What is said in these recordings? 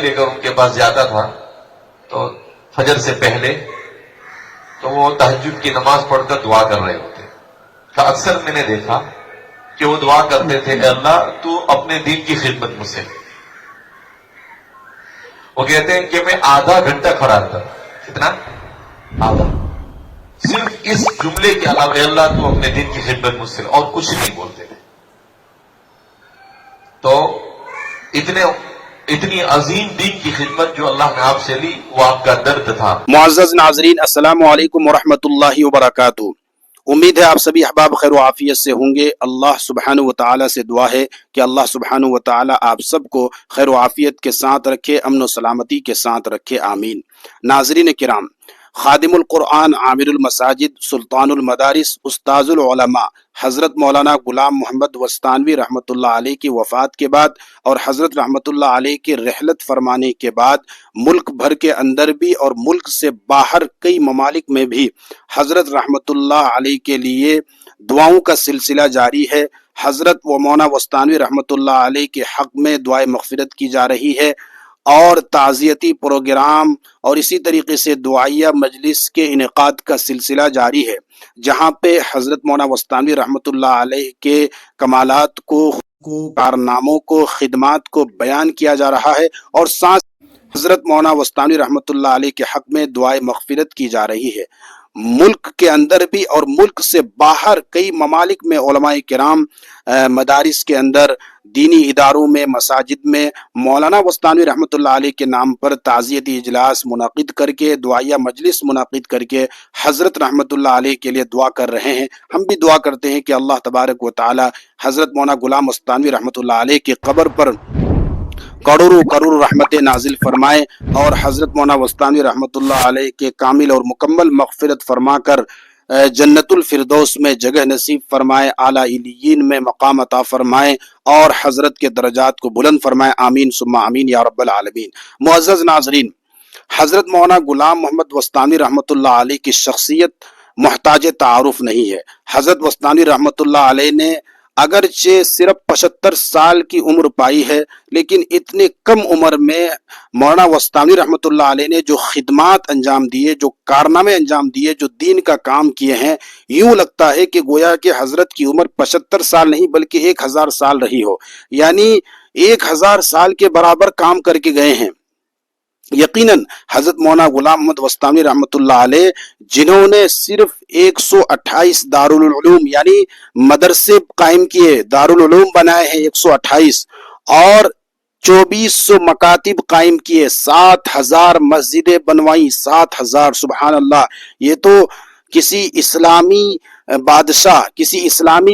لیکر ان کے پاس جاتا تھا تو فجر سے پہلے تو وہ تہجد کی نماز پڑھ کر دعا کر رہے ہوتے. تو اکثر میں نے دیکھا کہ وہ دعا کرتے تھے اے اللہ تو اپنے دین کی خدمت مجھ سے. وہ کہتے ہیں کہ میں آدھا گھنٹہ کھڑا تھا. کتنا؟ آدھا. صرف اس جملے کے علاوہ اے اللہ تو اپنے دین کی خدمت مجھ سے، اور کچھ نہیں بولتے تھے. تو اتنی عظیم دین کی خدمت جو اللہ نے آپ سے لی وہ آپ کا درد تھا. معزز ناظرین، السلام علیکم ورحمۃ اللہ وبرکاتہ. امید ہے آپ سبھی احباب خیر و عافیت سے ہوں گے. اللہ سبحانہ و تعالیٰ سے دعا ہے کہ اللہ سبحانہ و تعالیٰ آپ سب کو خیر و عافیت کے ساتھ رکھے، امن و سلامتی کے ساتھ رکھے، آمین. ناظرین کرام، خادم القرآن، عامر المساجد، سلطان المدارس، استاذ العلماء حضرت مولانا غلام محمد وستانوی رحمۃ اللہ علیہ کی وفات کے بعد اور حضرت رحمۃ اللہ علیہ کی رحلت فرمانے کے بعد ملک بھر کے اندر بھی اور ملک سے باہر کئی ممالک میں بھی حضرت رحمۃ اللہ علیہ کے لیے دعاؤں کا سلسلہ جاری ہے. حضرت و مولانا وستانوی رحمۃ اللہ علیہ کے حق میں دعائے مغفرت کی جا رہی ہے اور تعزیتی پروگرام اور اسی طریقے سے دعائیہ مجلس کے انعقاد کا سلسلہ جاری ہے، جہاں پہ حضرت مولانا وستانوی رحمۃ اللہ علیہ کے کمالات کو، کارناموں کو، خدمات کو بیان کیا جا رہا ہے اور ساتھ حضرت مولانا وستانوی رحمۃ اللہ علیہ کے حق میں دعائے مغفرت کی جا رہی ہے. ملک کے اندر بھی اور ملک سے باہر کئی ممالک میں علماء کرام مدارس کے اندر، دینی اداروں میں، مساجد میں مولانا وستانوی رحمۃ اللہ علیہ کے نام پر تعزیتی اجلاس منعقد کر کے، دعائیہ مجلس منعقد کر کے حضرت رحمۃ اللہ علیہ کے لیے دعا کر رہے ہیں. ہم بھی دعا کرتے ہیں کہ اللہ تبارک و تعالی حضرت مولانا غلام وستانوی رحمۃ اللہ علیہ کی قبر پر کروڑوں کروڑ رحمتیں نازل فرمائے اور حضرت مولانا وستانوی رحمۃ اللہ علیہ کے کامل اور مکمل مغفرت فرما کر جنت الفردوس میں جگہ نصیب فرمائے، اعلیٰ علیین میں مقام عطا فرمائے اور حضرت کے درجات کو بلند فرمائے، آمین ثم آمین یا رب العالمین. معزز ناظرین، حضرت مولانا غلام محمد وستانوی رحمۃ اللہ علیہ کی شخصیت محتاج تعارف نہیں ہے. حضرت وستانوی رحمۃ اللہ علیہ نے اگرچہ صرف 75 سال کی عمر پائی ہے، لیکن اتنے کم عمر میں مولانا وستانوی رحمۃ اللہ علیہ نے جو خدمات انجام دیے، جو کارنامے انجام دیے، جو دین کا کام کیے ہیں، یوں لگتا ہے کہ گویا کہ حضرت کی عمر 75 سال نہیں بلکہ 1000 سال رہی ہو، یعنی 1000 سال کے برابر کام کر کے گئے ہیں. یقیناً حضرت مولانا غلام محمد وستانوی رحمۃ اللہ علیہ، جنہوں نے صرف 128 دارالعلوم یعنی مدرسے قائم کیے، دارالعلوم بنائے ہیں 128 اور 2400 مکاتب قائم کیے، 7000 مسجدیں بنوائیں، 7000، سبحان اللہ. یہ تو کسی اسلامی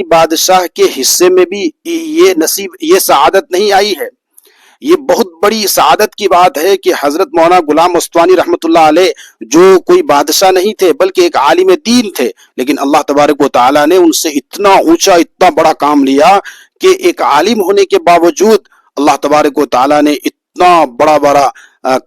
بادشاہ کے حصے میں بھی یہ سعادت نہیں آئی ہے. یہ بہت بڑی سعادت کی بات ہے کہ حضرت مولانا غلام وستانوی رحمۃ اللہ علیہ جو کوئی بادشاہ نہیں تھے بلکہ ایک عالم دین تھے، لیکن اللہ تبارک و تعالیٰ نے ان سے اتنا اونچا، اتنا بڑا کام لیا کہ ایک عالم ہونے کے باوجود اللہ تبارک و تعالیٰ نے اتنا بڑا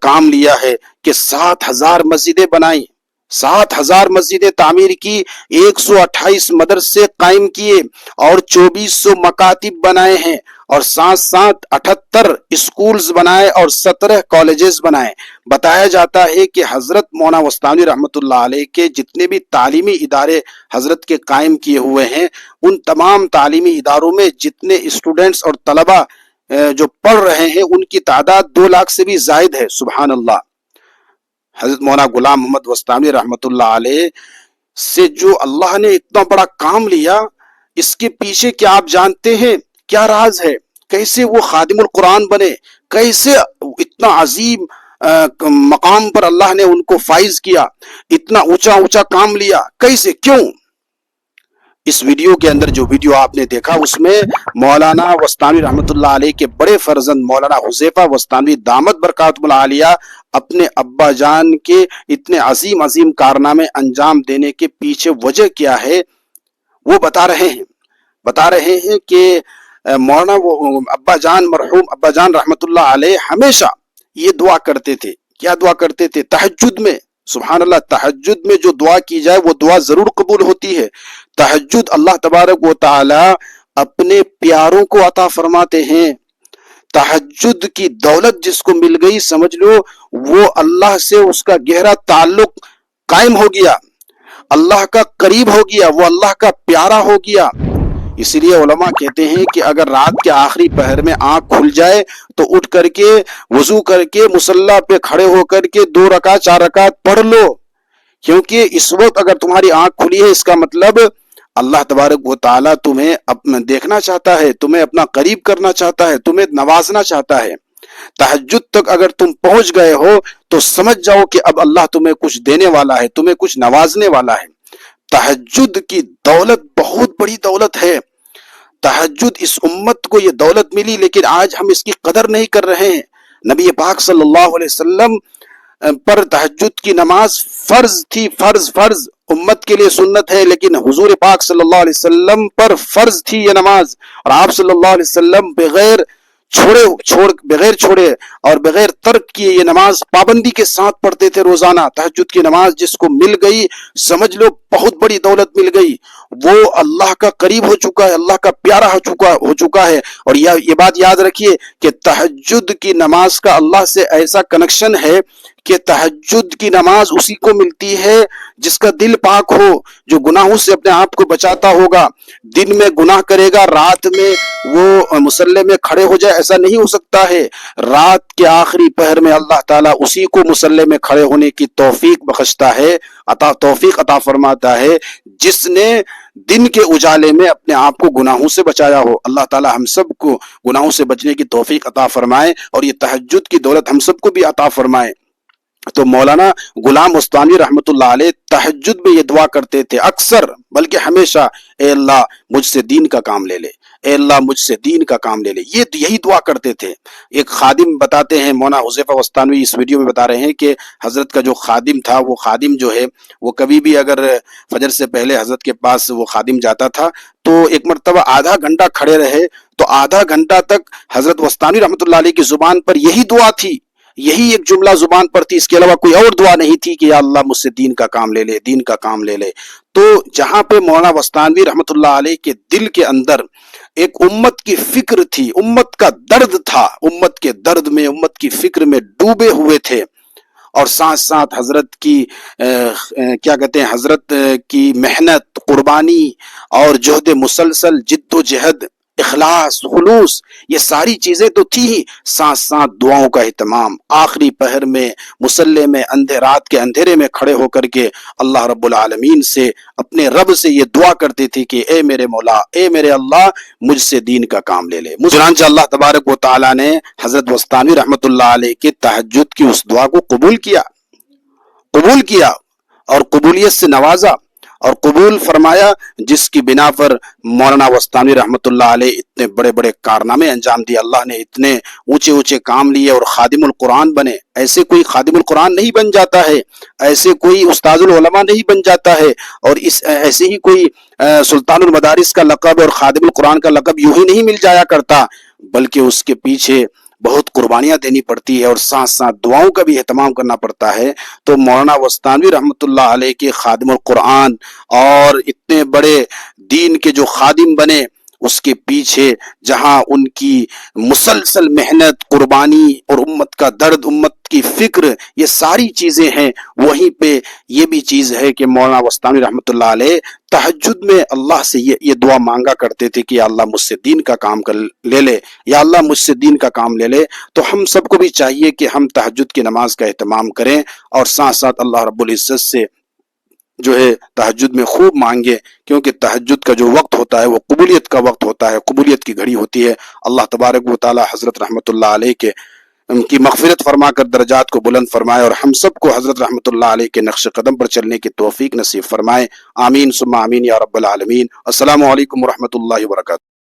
کام لیا ہے کہ 7000 مسجدیں بنائیں، 7000 مسجدیں تعمیر کی، 128 مدرسے قائم کیے اور 2400 مکاتب بنائے ہیں اور ساتھ 78 اسکولز بنائے اور 17 کالجز بنائے. بتایا جاتا ہے کہ حضرت مولانا وستانوی رحمۃ اللہ علیہ کے جتنے بھی تعلیمی ادارے حضرت کے قائم کیے ہوئے ہیں، ان تمام تعلیمی اداروں میں جتنے اسٹوڈنٹس اور طلبہ جو پڑھ رہے ہیں ان کی تعداد 2 لاکھ سے بھی زائد ہے، سبحان اللہ. حضرت مولانا غلام محمد وستانوی رحمۃ اللہ علیہ سے جو اللہ نے اتنا بڑا کام لیا، اس کے پیچھے کیا آپ جانتے ہیں کیا راز ہے؟ کیسے وہ خادم القرآن بنے؟ کیسے اتنا عظیم مقام پر اللہ نے ان کو فائز کیا، اتنا اونچا کام لیا؟ کیسے، کیوں؟ اس ویڈیو کے اندر جو ویڈیو آپ نے دیکھا اس میں مولانا وستانوی رحمۃ اللہ علیہ کے بڑے فرزند مولانا حذیفہ وستانوی دامت برکاتہم العالیہ اپنے ابا جان کے اتنے عظیم کارنامے انجام دینے کے پیچھے وجہ کیا ہے وہ بتا رہے ہیں کہ مولانا مرحوم ابا جان رحمۃ اللہ علیہ ہمیشہ یہ دعا کرتے تھے. کیا دعا کرتے تھے؟ تہجد میں، سبحان اللہ، تہجد میں جو دعا کی جائے وہ دعا ضرور قبول ہوتی ہے. تہجد اللہ تبارک و تعالی اپنے پیاروں کو عطا فرماتے ہیں. तहज्जुद की दौलत जिसको मिल गई, समझ लो वो अल्लाह से उसका गहरा ताल्लुक कायम हो गया, अल्लाह का करीब हो गया, वो अल्लाह का प्यारा हो गया। इसीलिए उलमा कहते हैं कि अगर रात के आखिरी पहर में आंख खुल जाए तो उठ करके वजू करके मुसल्ला पे खड़े होकर के 2 रकात 4 रकात पढ़ लो, क्योंकि इस वक्त अगर तुम्हारी आंख खुली है इसका मतलब अल्लाह तबारक व ताला तुम्हें देखना चाहता है, तुम्हें अपना करीब करना चाहता है, तुम्हें नवाजना चाहता है। तहज्जुद तक अगर तुम पहुंच गए हो तो समझ जाओ कि अब अल्लाह तुम्हें कुछ देने वाला है, तुम्हें कुछ नवाजने वाला है। तहज्जुद की दौलत बहुत बड़ी दौलत है। तहज्जुद इस उम्मत को ये दौलत मिली, लेकिन आज हम इसकी कदर नहीं कर रहे हैं। नबी पाक सल्लल्लाहु अलैहि वसल्लम पर तहज्जुद की नमाज फर्ज थी, फर्ज उम्मत के लिए सुन्नत है, लेकिन हुजूर पाक सल्लल्लाहु अलैहि वसल्लम पर फर्ज थी ये नमाज। और आप सल्लल्लाहु अलैहि वसल्लम बगैर छोड़े और बगैर तर्क किए ये नमाज पाबंदी के साथ पढ़ते थे रोजाना। तहज्जुद की नमाज जिसको मिल गई, समझ लो बहुत बड़ी दौलत मिल गई, वो अल्लाह का करीब हो चुका है, अल्लाह का प्यारा हो चुका है। और ये बात याद रखिए कि तहज्जुद की नमाज का अल्लाह से ऐसा कनेक्शन है कि तहज्जुद की नमाज उसी को मिलती है जिसका दिल पाक हो, जो गुनाहों से अपने आप को बचाता होगा। दिन में गुनाह करेगा, रात में वो मुसल्ले में खड़े हो जाए, ऐसा नहीं हो सकता है। रात के आखिरी पहर में अल्लाह ताला उसी को मुसल्ले में खड़े होने की तौफीक बख्शता है, तौफीक अता फरमाता है, जिसने दिन के उजाले में अपने आप को गुनाहों से बचाया हो। अल्लाह ताला हम सबको गुनाहों से बचने की तौफीक अता फरमाए और ये तहज्जुद की दौलत हम सबको भी अता फरमाए। तो मौलाना गुलाम उस्तानी रहमतुल्लाह अलैह तहज्जुद में ये दुआ करते थे अक्सर, बल्कि हमेशा, ए अल्लाह मुझसे दीन का काम ले ले, ए अल्लाह मुझसे दीन का काम ले ले, ये यही दुआ करते थे। एक खादिम बताते हैं, मौलाना हुज़ैफा उस्तानवी इस वीडियो में बता रहे हैं कि हजरत का जो खादिम था, वो खादिम जो है वो कभी भी अगर फजर से पहले हजरत के पास वो खादिम जाता था तो एक मरतबा आधा घंटा खड़े रहे तो आधा घंटा तक हजरत उस्तानी रहमतुल्लाह अलैह की जुबान पर यही दुआ थी, यही एक जुमला जुबान पर थी, इसके अलावा कोई और दुआ नहीं थी कि या अल्लाह मुझसे दीन का काम ले ले, दीन का काम ले ले। तो जहां पे मौलाना वस्तानवी रहमतुल्लाह अलैह के दिल के अंदर एक उम्मत की फिक्र थी, उम्मत का दर्द था, उम्मत के दर्द में, उम्मत की फिक्र में डूबे हुए थे, और साथ साथ हजरत की क्या कहते हैं, हजरत की मेहनत, कुर्बानी और जोहद मुसलसल, जिद्दोजहद, इखलास, खुलूस, ये सारी चीजें तो थी ही, साथ साथ दुआओं का एहतमाम। आखिरी पहर में मुसल्ले में रात के अंधेरे में खड़े होकर के अल्लाह रब्बुल आलमीन से, अपने रब से ये दुआ करते थे कि ए मेरे मौला, ए मेरे अल्लाह, मुझसे दीन का काम ले ले। चुनांचे अल्लाह तबारक व तआला ने हजरत वस्तानी रहमतुल्लाह अलैह के तहज्जुद की उस दुआ को कबूल किया और कबूलियत से नवाजा और कबूल फरमाया, जिसकी बिना पर मौलाना वस्तानी रहमतुल्लाह अलैह इतने बड़े बड़े कारनामे अंजाम दिए, अल्लाह ने इतने ऊंचे ऊंचे काम लिए और खादिमुल कुरान बने। ऐसे कोई खादिमुल कुरान नहीं बन जाता है, ऐसे कोई उस्ताजुल उलमा नहीं बन जाता है, और ऐसे ही कोई सुल्तानुल मदारिस का लक़ब और खादिमुल कुरान का लक़ब यूं ही नहीं मिल जाया करता, बल्कि उसके पीछे बहुत कुर्बानियां देनी पड़ती है और साथ साथ दुआओं का भी एहतमाम करना पड़ता है। तो मौलाना वस्तानवी रहमतुल्लाह अलैह के खादिमुल कुरान और इतने बड़े दीन के जो खादिम बने, उसके पीछे जहां उनकी मुसलसल मेहनत, कुर्बानी और उम्मत का दर्द, उम्मत की फिक्र, ये सारी चीजें हैं, वहीं पे ये भी चीज है कि मौलाना वस्तानी रहमतुल्लाह अलैह तहज्जुद में अल्लाह से ये दुआ मांगा करते थे कि या अल्लाह मुझसे दीन का काम ले ले, या अल्लाह मुझसे दीन का काम ले ले। तो हम सबको भी चाहिए कि हम तहज्जुद की नमाज का एहतमाम करें और साथ साथ अल्लाह रब्बुल इज्जत से जो है तहज्जुद में खूब मांगे, क्योंकि तहज्जुद का जो वक्त होता है वो कबूलियत का वक्त होता है, कबूलियत की घड़ी होती है। अल्लाह तबारक व तआला हजरत रहमतुल्लाह अलैह के उनकी मग़फ़िरत फरमाकर दर्जात को बुलंद फरमाए और हम सबको हजरत रहमतुल्लाह अलैह के नक्श कदम पर चलने की तौफीक नसीब फरमाए। आमीन सुम्मा आमीन या रब्बल आलमीन। अस्सलामु अलैकुम व रहमतुल्लाहि व बरकातुहू।